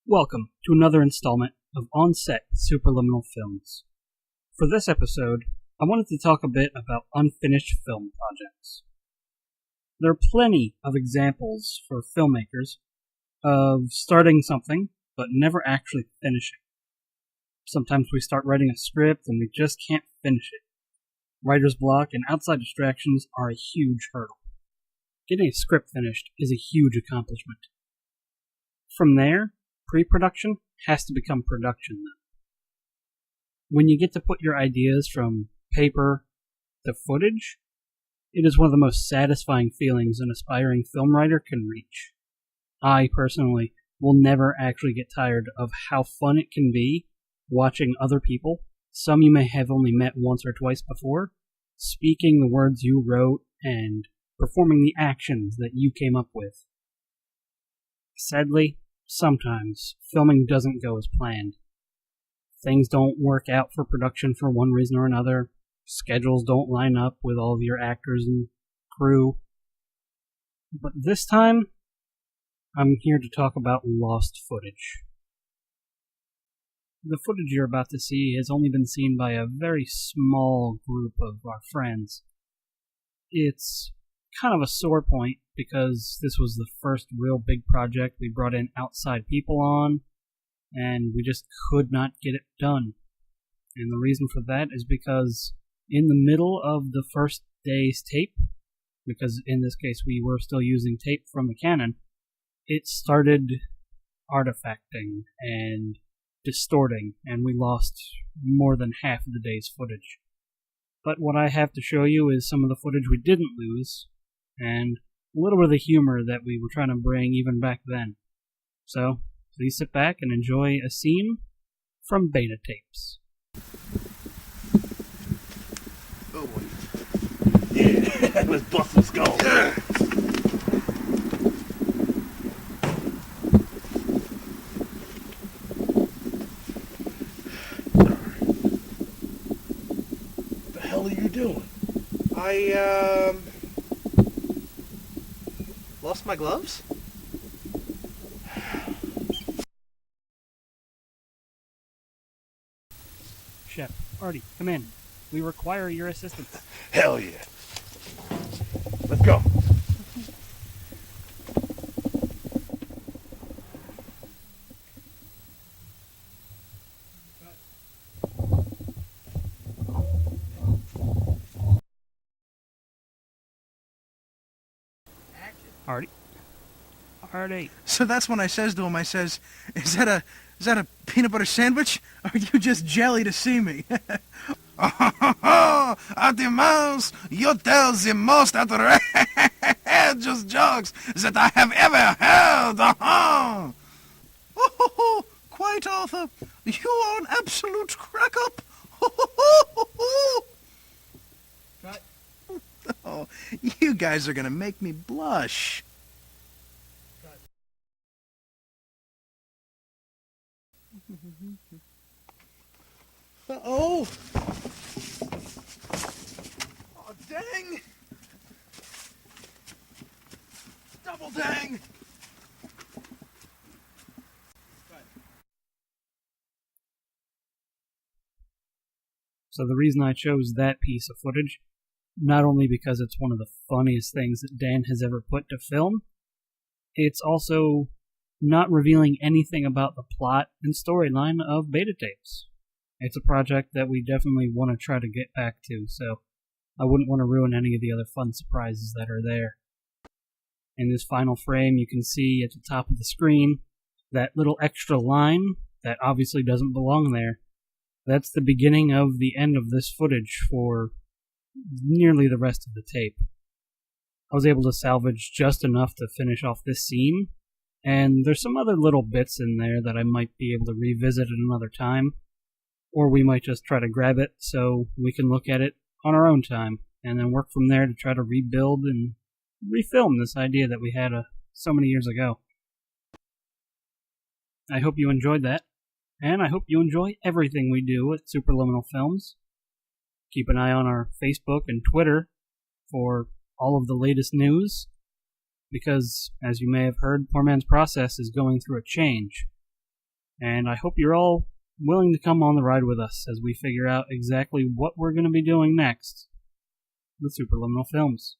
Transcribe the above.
Welcome to another installment of On Set Supraliminal Films. For this episode, I wanted to talk a bit about unfinished film projects. There are plenty of examples for filmmakers of starting something but never actually finishing. Sometimes we start writing a script and we just can't finish it. Writer's block and outside distractions are a huge hurdle. Getting a script finished is a huge accomplishment. From there, pre-production has to become production now. When you get to put your ideas from paper to footage, it is one of the most satisfying feelings an aspiring film writer can reach. I, personally, will never actually get tired of how fun it can be watching other people, some you may have only met once or twice before, speaking the words you wrote and performing the actions that you came up with. Sadly, sometimes filming doesn't go as planned. Things don't work out for production for one reason or another. Schedules don't line up with all of your actors and crew. But this time, I'm here to talk about lost footage. The footage you're about to see has only been seen by a very small group of our friends. It's kind of a sore point because this was the first real big project we brought in outside people on, and we just could not get it done. And the reason for that is because in the middle of the first day's tape, because in this case we were still using tape from the Canon, it started artifacting and distorting, and we lost more than half of the day's footage. But what I have to show you is some of the footage we didn't lose, and a little bit of the humor that we were trying to bring even back then. So, please sit back and enjoy a scene from beta tapes. Oh boy. Yeah, let's bust some skulls. Yeah. What the hell are you doing? I lost my gloves? Shep, Artie, come in. We require your assistance. Hell yeah. Let's go. Artie. So that's when I says to him, I says, is that a peanut butter sandwich? Or are you just jelly to see me? Además, you tell the most outrageous jokes that I have ever heard. Quite, Arthur. You are an absolute crack-up. Cut. Oh, you guys are going to make me blush. Uh-oh! Oh, dang! Double dang! So the reason I chose that piece of footage, not only because it's one of the funniest things that Dan has ever put to film, it's also not revealing anything about the plot and storyline of beta tapes. It's a project that we definitely want to try to get back to, so I wouldn't want to ruin any of the other fun surprises that are there. In this final frame, you can see at the top of the screen that little extra line that obviously doesn't belong there. That's the beginning of the end of this footage for nearly the rest of the tape. I was able to salvage just enough to finish off this scene, and there's some other little bits in there that I might be able to revisit at another time, or we might just try to grab it so we can look at it on our own time, and then work from there to try to rebuild and refilm this idea that we had so many years ago. I hope you enjoyed that, and I hope you enjoy everything we do at Supraliminal Films. Keep an eye on our Facebook and Twitter for all of the latest news, because, as you may have heard, Poor Man's Process is going through a change. And I hope you're all willing to come on the ride with us as we figure out exactly what we're going to be doing next with Supraliminal Films.